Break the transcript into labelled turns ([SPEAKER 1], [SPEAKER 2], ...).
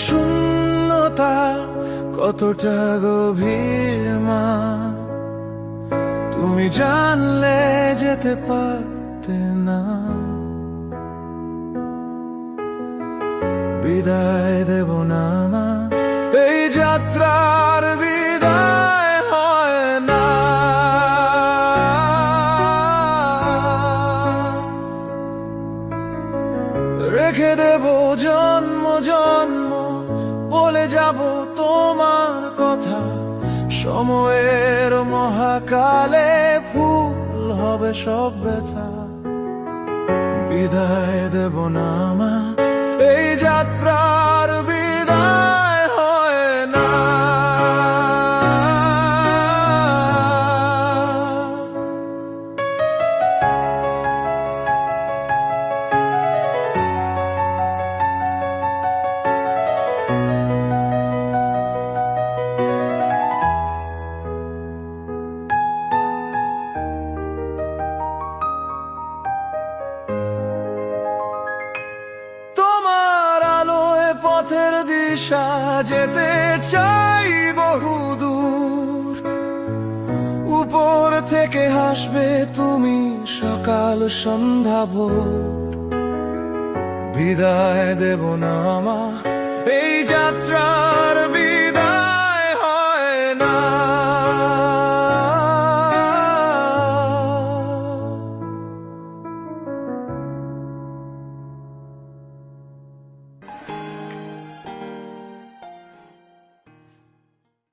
[SPEAKER 1] শূন্যতা কতটা গভীর মা, তুমি জানলে যেতে পারতে না। বিদায় দেব না মা, এই যাত্রার বিদায় হয় না। রেখে দেব জন্ম জন্ম, বলে যাব তোমার কথা। সময়ের মহাকালে ফুল হবে সব ব্যথা। বিদায় দেব না মা, এই যাত্রার বিদায় হয় না। পথের দিশা যেতে চাই বহুদূর, উপর থেকে হাসবে তুমি সকাল সন্ধ্যা ভোর। বিদায় দেব না মা, এই যাত্রা